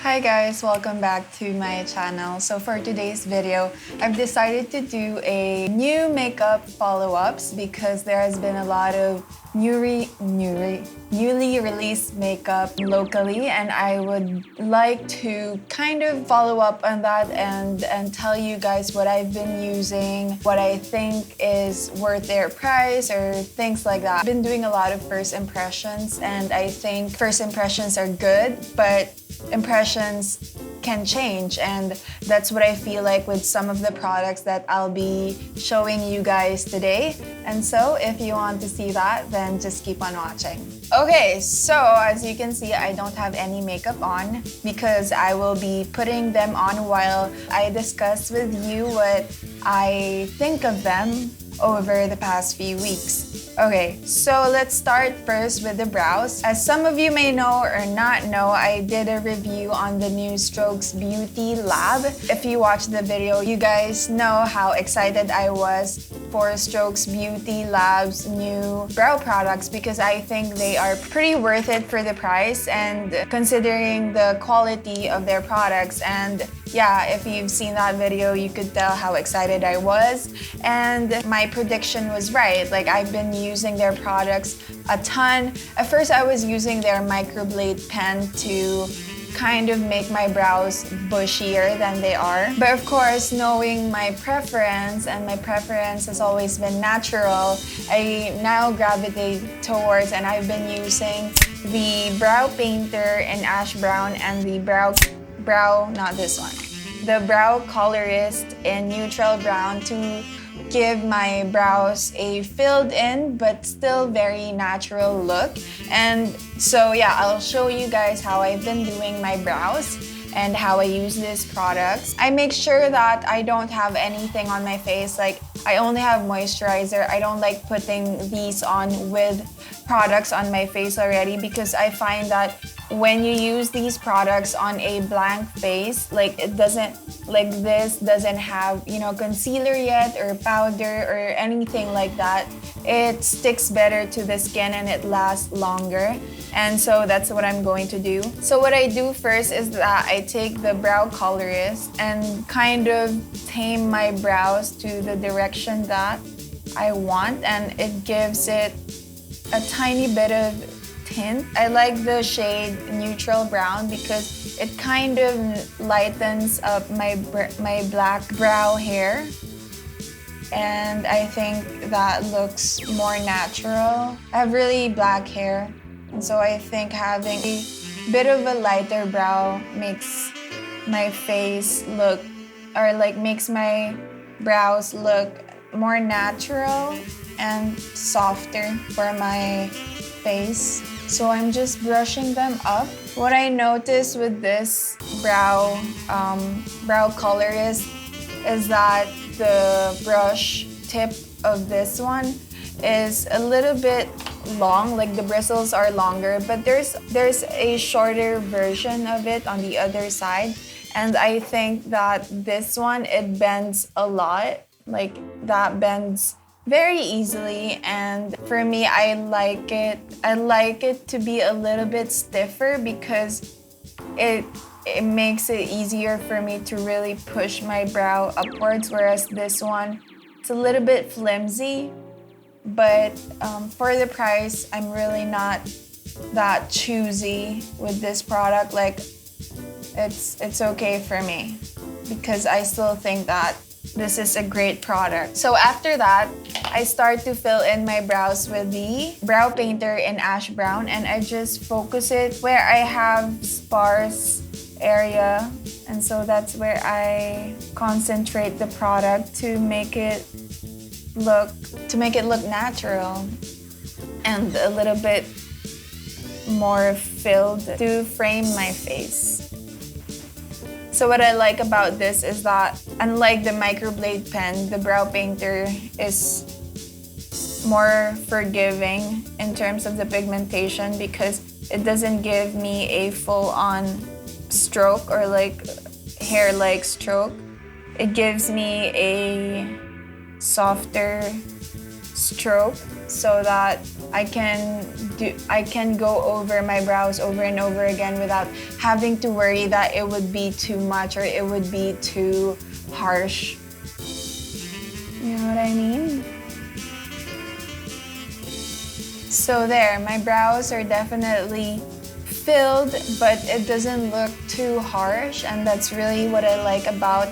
Hi guys, welcome back to my channel. So for today's video, I've decided to do a new makeup follow-ups because there has been a lot of newly released makeup locally, and I would like to kind of follow up on that and tell you guys what I've been using, what I think is worth their price or things like that. I've been doing a lot of first impressions, and I think first impressions are good, but impressions can change, and that's what I feel like with some of the products that I'll be showing you guys today. And so if you want to see that, then just keep on watching. Okay, so as you can see, I don't have any makeup on because I will be putting them on while I discuss with you what I think of them over the past few weeks. Okay, so let's start first with the brows. As some of you may know or not know, I did a review on the new Strokes Beauty Lab. If you watched the video, you guys know how excited I was for Strokes Beauty Lab's new brow products because I think they are pretty worth it for the price and considering the quality of their products. And yeah, if you've seen that video, you could tell how excited I was. And my prediction was right. Like, I've been using their products a ton. At first, I was using their microblade pen to kind of make my brows bushier than they are. But of course, knowing my preference, and my preference has always been natural, I now gravitate towards, and I've been using the brow painter in ash brown and the not this one, the brow colorist in neutral brown to give my brows a filled in but still very natural look. And so yeah, I'll show you guys how I've been doing my brows and how I use these products. I make sure that I don't have anything on my face. Like, I only have moisturizer. I don't like putting these on with products on my face already because I find that when you use these products on a blank face, like this doesn't have, concealer yet or powder or anything like that, it sticks better to the skin and it lasts longer. And so that's what I'm going to do. So what I do first is that I take the brow colorist and kind of tame my brows to the direction that I want, and it gives it a tiny bit of tint. I like the shade neutral brown because it kind of lightens up my black brow hair, and I think that looks more natural. I have really black hair, and so I think having a bit of a lighter brow makes my face look, or like makes my brows look more natural and softer for my face. So I'm just brushing them up. What I noticed with this brow colorist is that the brush tip of this one is a little bit long, like the bristles are longer, but there's a shorter version of it on the other side. And I think that this one, it bends a lot, like that bends very easily, and for me, I like it to be a little bit stiffer because it makes it easier for me to really push my brow upwards, whereas this one, it's a little bit flimsy. But for the price, I'm really not that choosy with this product. Like, it's okay for me because I still think that this is a great product. So after that, I start to fill in my brows with the brow painter in ash brown, and I just focus it where I have sparse area, and so that's where I concentrate the product to make it look natural and a little bit more filled to frame my face. So what I like about this is that unlike the microblade pen, the brow painter is more forgiving in terms of the pigmentation because it doesn't give me a full-on stroke or like hair-like stroke. It gives me a softer stroke. so that I can go over my brows over and over again without having to worry that it would be too much or it would be too harsh. You know what I mean? So there, my brows are definitely filled, but it doesn't look too harsh, and that's really what I like about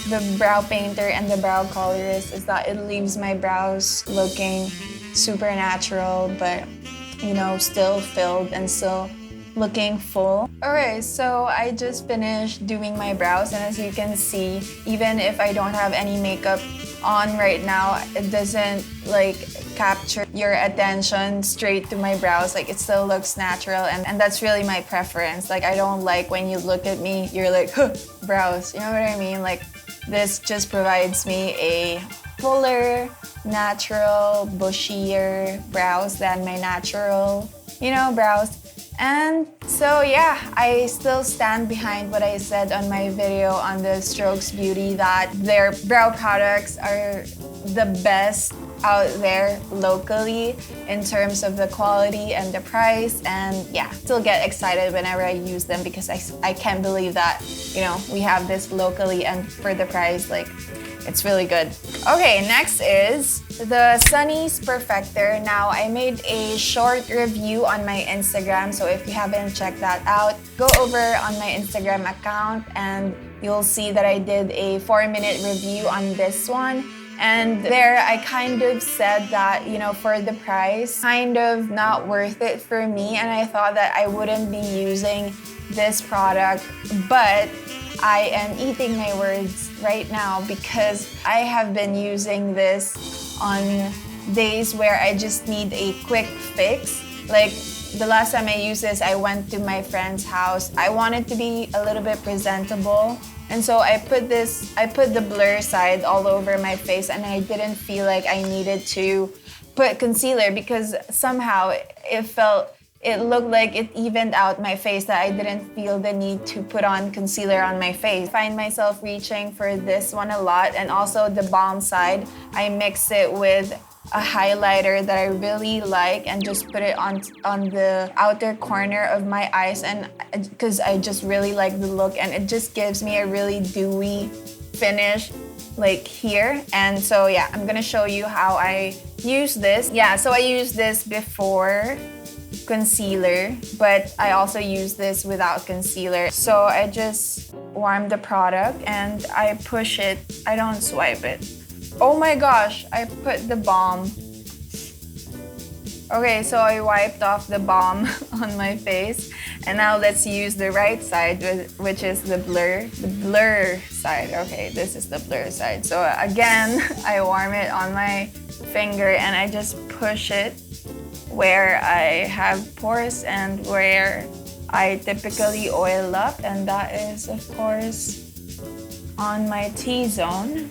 the brow painter and the brow colorist, is that it leaves my brows looking super natural, but you know, still filled and still looking full. Alright, so I just finished doing my brows, and as you can see, even if I don't have any makeup on right now, it doesn't like capture your attention straight to my brows. Like, it still looks natural, and that's really my preference. Like, I don't like when you look at me, you're like, huh, brows. You know what I mean? Like, this just provides me a fuller, natural, bushier brows than my natural, you know, brows. And so yeah, I still stand behind what I said on my video on the Strokes Beauty, that their brow products are the best out there locally in terms of the quality and the price. And yeah, still get excited whenever I use them, because I can't believe that, you know, we have this locally, and for the price, like, it's really good. Okay, next is the Sunnies Perfector. Now, I made a short review on my Instagram, so if you haven't checked that out, go over on my Instagram account and you'll see that I did a 4-minute review on this one. And there, I kind of said that, you know, for the price, kind of not worth it for me, and I thought that I wouldn't be using this product, but I am eating my words right now, because I have been using this on days where I just need a quick fix. Like, the last time I used this, I went to my friend's house. I wanted to be a little bit presentable, and so I put the blur side all over my face, and I didn't feel like I needed to put concealer, because somehow it looked like it evened out my face, that I didn't feel the need to put on concealer on my face. I find myself reaching for this one a lot, and also the Balm side. I mix it with a highlighter that I really like and just put it on the outer corner of my eyes, and because I just really like the look, and it just gives me a really dewy finish like here. And so yeah, I'm gonna show you how I use this. Yeah, so I use this before concealer, but I also use this without concealer. So I just warm the product and I push it. I don't swipe it. Oh my gosh, I put the balm. Okay, so I wiped off the balm on my face, and now let's use the right side, which is the blur side. Okay, this is the blur side. So again, I warm it on my finger and I just push it where I have pores and where I typically oil up, and that is, of course, on my T-zone.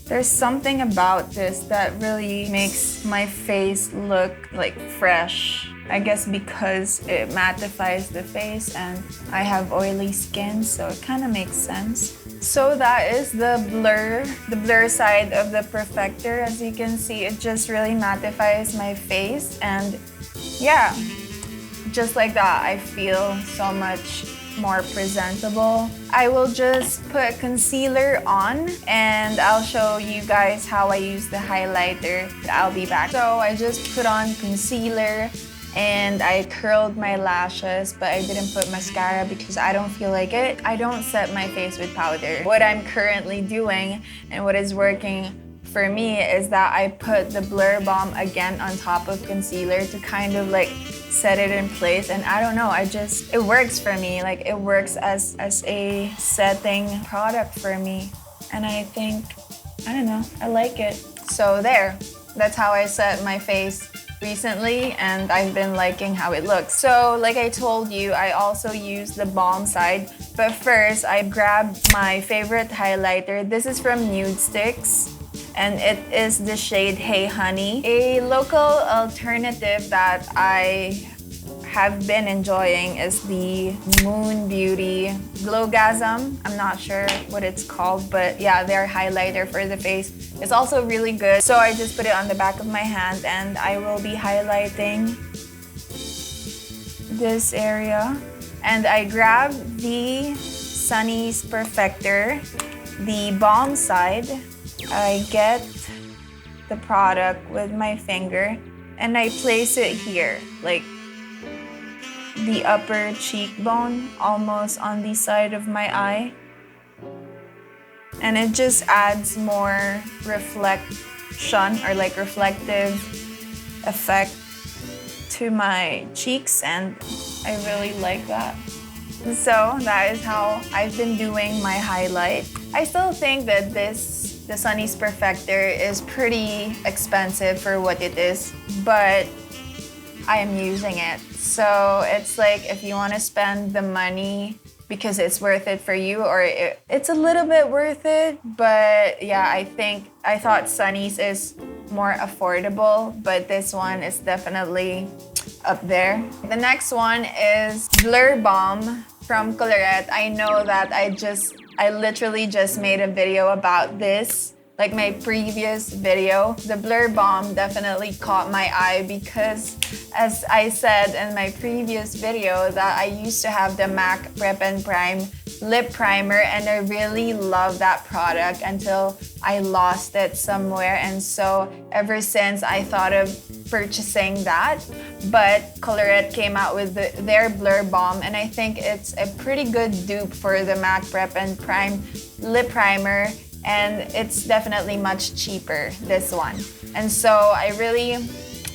There's something about this that really makes my face look like fresh. I guess because it mattifies the face and I have oily skin, so it kind of makes sense. So that is the blur side of the Perfector. As you can see, it just really mattifies my face, and yeah, just like that, I feel so much more presentable. I will just put concealer on and I'll show you guys how I use the highlighter. I'll be back. So I just put on concealer and I curled my lashes, but I didn't put mascara because I don't feel like it. I don't set my face with powder. What I'm currently doing and what is working for me is that I put the Blur Balm again on top of concealer to kind of like set it in place, and I don't know, it works for me. Like, it works as a setting product for me, and I think, I don't know, I like it. So there, that's how I set my face recently, and I've been liking how it looks. So like I told you, I also use the balm side, but first I grabbed my favorite highlighter. This is from Nude Sticks, and it is the shade Hey Honey, a local alternative that I have been enjoying is the Moon Beauty Glowgasm. I'm not sure what it's called, but yeah, their highlighter for the face is also really good. So I just put it on the back of my hand and I will be highlighting this area. And I grabbed the Sunnies Perfector, the Balm side. I get the product with my finger and I place it here, like the upper cheekbone, almost on the side of my eye. And it just adds more reflection or like reflective effect to my cheeks, and I really like that. So that is how I've been doing my highlight. I still think that the Sunnies Perfector is pretty expensive for what it is, but I am using it. So it's like if you want to spend the money because it's worth it for you, or it's a little bit worth it, but yeah, I thought Sunnies is more affordable, but this one is definitely up there. The next one is Blur Balm from Colourette. I know that I literally just made a video about this, like my previous video. The Blur Balm definitely caught my eye because, as I said in my previous video, that I used to have the MAC Prep and Prime lip primer, and I really love that product until I lost it somewhere. And so ever since I thought of purchasing that, but Colourette came out with their Blur Balm, and I think it's a pretty good dupe for the MAC Prep and Prime lip primer, and it's definitely much cheaper, this one. And so I really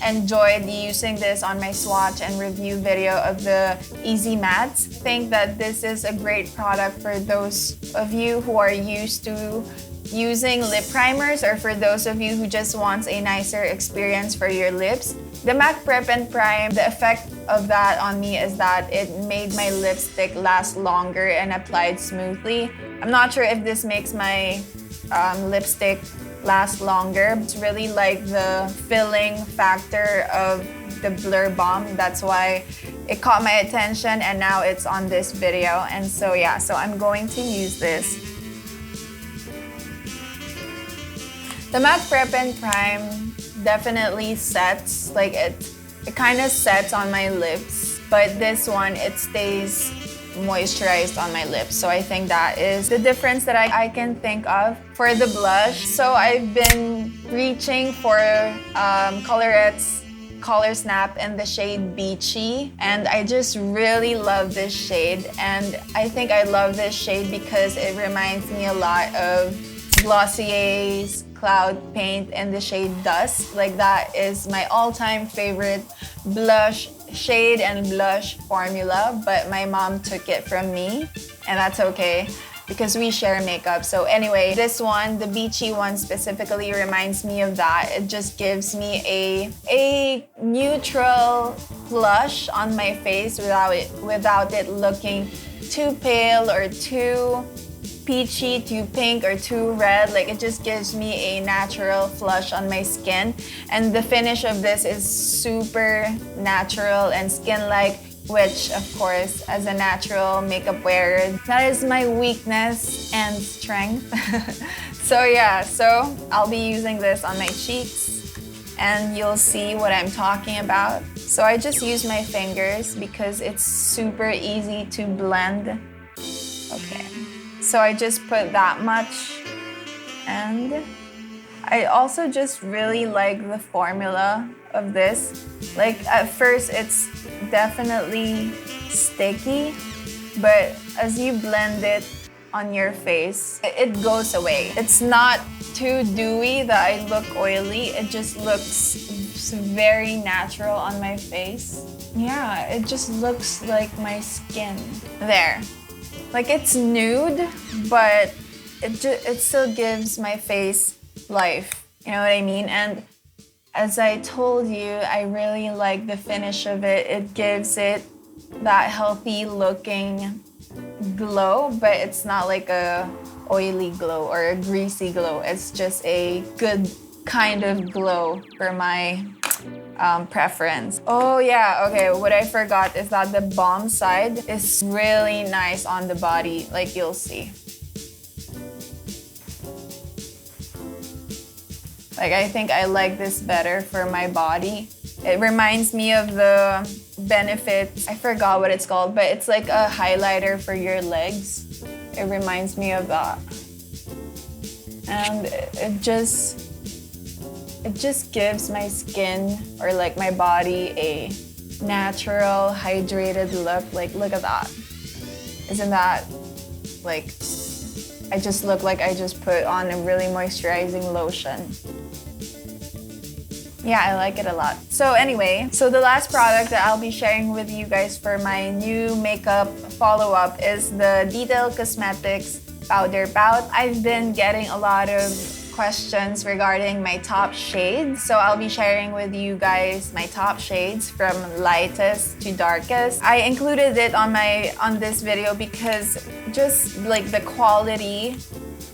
enjoyed using this on my swatch and review video of the Easy Mattes. I think that this is a great product for those of you who are used to using lip primers, or for those of you who just wants a nicer experience for your lips. The MAC Prep and Prime, the effect of that on me is that it made my lipstick last longer and applied smoothly. I'm not sure if this makes my lipstick last longer. It's really like the filling factor of the Blur Balm. That's why it caught my attention, and now it's on this video. And so yeah, so I'm going to use this. The MAC Prep and Prime definitely sets, like it kind of sets on my lips, but this one, it stays moisturized on my lips. So I think that is the difference that I can think of. For the blush, so I've been reaching for Colorette's Color Snap in the shade Beachy, and I just really love this shade. And I think I love this shade because it reminds me a lot of Glossier's Cloud Paint in the shade Dust. Like, that is my all-time favorite blush shade and blush formula, but my mom took it from me, and that's okay because we share makeup. So anyway, this one, the Beachy one specifically, reminds me of that. It just gives me a neutral blush on my face without it looking too pale or too peachy, too pink, or too red. Like, it just gives me a natural flush on my skin, and the finish of this is super natural and skin-like, which of course, as a natural makeup wearer, that is my weakness and strength. So yeah, so I'll be using this on my cheeks and you'll see what I'm talking about. So I just use my fingers because it's super easy to blend. Okay. So I just put that much, and I also just really like the formula of this. Like, at first it's definitely sticky, but as you blend it on your face, it goes away. It's not too dewy that I look oily. It just looks very natural on my face. Yeah, it just looks like my skin. There. Like, it's nude, but it still gives my face life. You know what I mean? And as I told you, I really like the finish of it. It gives it that healthy looking glow, but it's not like a oily glow or a greasy glow. It's just a good kind of glow for my preference. Oh yeah, okay, what I forgot is that the balm side is really nice on the body, like you'll see. Like I think I like this better for my body. It reminds me of the Benefits, I forgot what it's called, but it's like a highlighter for your legs. It reminds me of that. And it just gives my skin or like my body a natural, hydrated look. Like, look at that. Isn't that like, I just look like I just put on a really moisturizing lotion. Yeah, I like it a lot. So anyway, so the last product that I'll be sharing with you guys for my new makeup follow-up is the Colourette Cosmetics Powder Pout. I've been getting a lot of questions regarding my top shades. So I'll be sharing with you guys my top shades from lightest to darkest. I included it on this video because just like the quality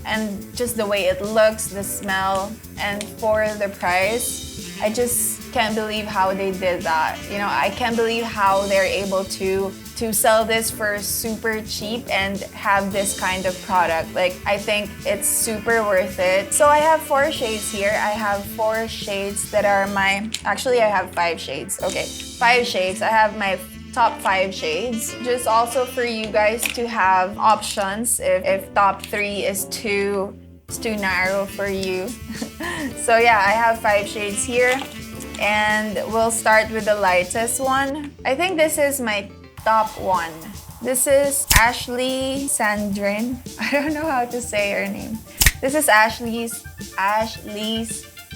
and just the way it looks, the smell, and for the price, I just can't believe how they did that. You know, I can't believe how they're able to sell this for super cheap and have this kind of product. Like, I think it's super worth it. So I have 4 shades here. I have 4 shades that are actually I have 5 shades. Okay, 5 shades. I have my top 5 shades. Just also for you guys to have options if top 3 is too narrow for you. So yeah, I have 5 shades here, and we'll start with the lightest one. I think this is my top one. This is Ashley Sandrin. I don't know how to say her name. This is Ashley's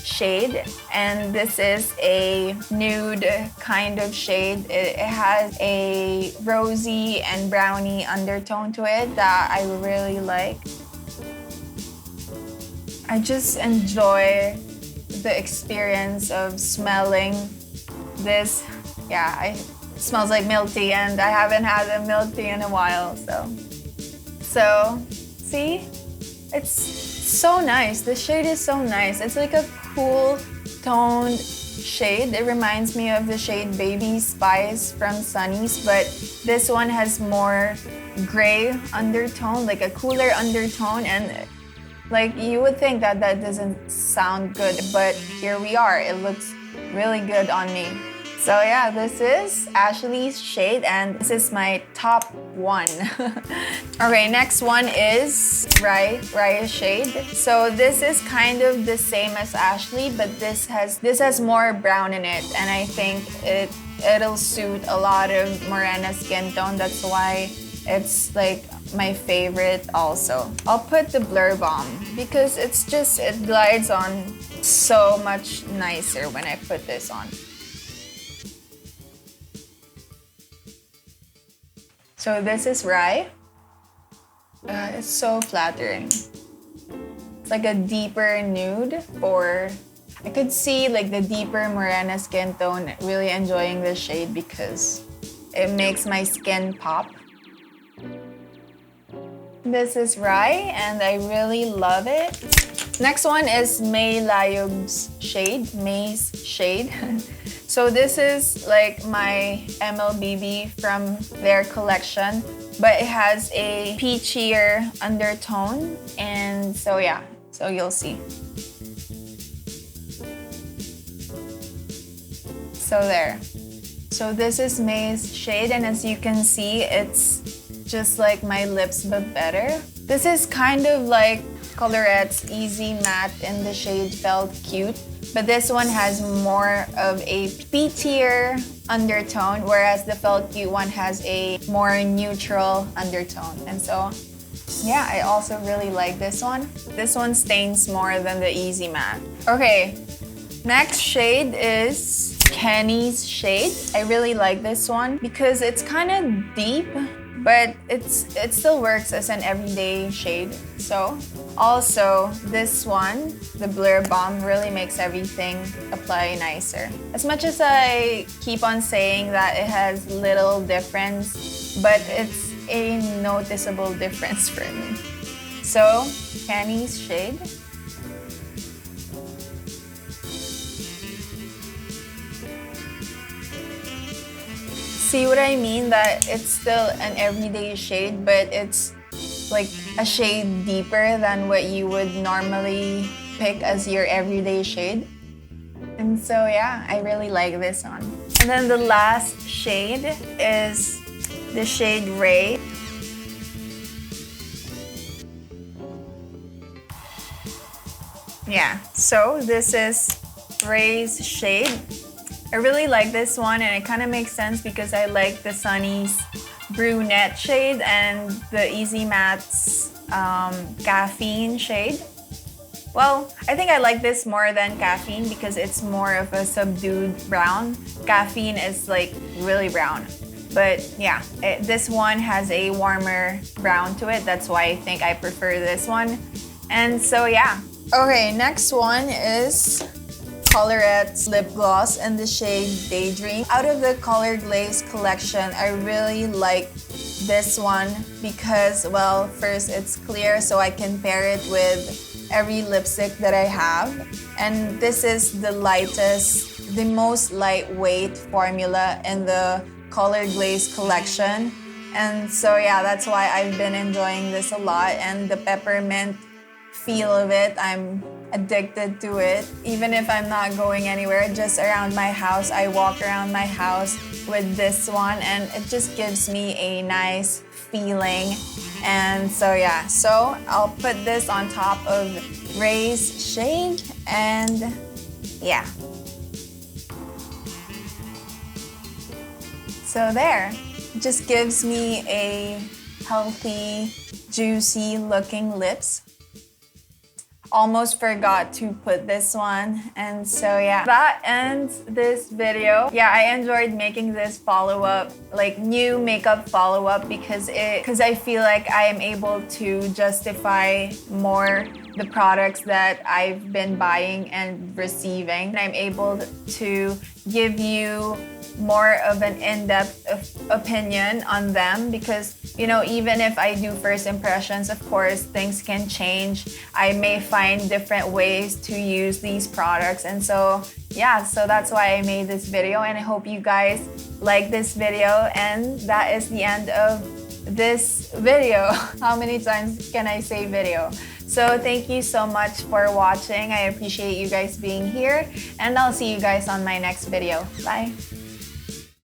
shade, and this is a nude kind of shade. It has a rosy and brownie undertone to it that I really like. I just enjoy the experience of smelling this. Yeah, it smells like milk tea, and I haven't had a milk tea in a while, so see? It's so nice. The shade is so nice. It's like a cool toned shade. It reminds me of the shade Baby Spice from Sunnies, but this one has more gray undertone, like a cooler undertone, and like you would think that doesn't sound good, but here we are. It looks really good on me. So yeah, this is Ashley's shade, and this is my top one. Okay, next one is Rye shade. So this is kind of the same as Ashley, but this has more brown in it, and I think it'll suit a lot of morena skin tone. That's why it's like my favorite also. I'll put the Blur Balm because it glides on so much nicer when I put this on. So this is Rye. It's so flattering. It's like a deeper nude, or I could see like the deeper morena skin tone really enjoying this shade because it makes my skin pop. This is Rye, and I really love it. Next one is May Layug's May's shade. So this is like my MLBB from their collection, but it has a peachier undertone, and so yeah, so you'll see. So there. So this is May's shade, and as you can see, it's just like my lips but better. This is kind of like Colorette's Easy Matte in the shade Felt Cute, but this one has more of a peachier undertone, whereas the Felt Cute one has a more neutral undertone. And so yeah, I also really like this one. This one stains more than the Easy Matte. Okay, next shade is Kenny's shade. I really like this one because it's kind of deep, but it still works as an everyday shade. So also this one, the Blur Balm, really makes everything apply nicer. As much as I keep on saying that it has little difference, but it's a noticeable difference for me. So Kenny's shade. See what I mean? That it's still an everyday shade, but it's like a shade deeper than what you would normally pick as your everyday shade. And so yeah, I really like this one. And then the last shade is the shade Ray. Yeah, so this is Ray's shade. I really like this one, and it kind of makes sense because I like the Sunnies brunette shade and the Easy Matte's caffeine shade. Well, I think I like this more than caffeine because it's more of a subdued brown. Caffeine is like really brown. But yeah, this one has a warmer brown to it. That's why I think I prefer this one. And so yeah. Okay, next one is Colorette's lip gloss in the shade Daydream. Out of the Color Glaze collection, I really like this one because, well, first it's clear so I can pair it with every lipstick that I have. And this is the lightest, the most lightweight formula in the Color Glaze collection. And so yeah, that's why I've been enjoying this a lot. And the peppermint feel of it, I'm addicted to it. Even if I'm not going anywhere, just around my house, I walk around my house with this one and it just gives me a nice feeling. And so yeah, so I'll put this on top of Ray's shade and yeah. So there, it just gives me a healthy, juicy looking lips. Almost forgot to put this one, and so yeah, that ends this video. Yeah, I enjoyed making this follow-up, like new makeup follow-up, because I feel like I am able to justify more the products that I've been buying and receiving. And I'm able to give you more of an in-depth opinion on them because, you know, even if I do first impressions, of course, things can change. I may find different ways to use these products. And so, yeah, so that's why I made this video, and I hope you guys like this video. And that is the end of this video. How many times can I say video? So thank you so much for watching. I appreciate you guys being here, and I'll see you guys on my next video. Bye.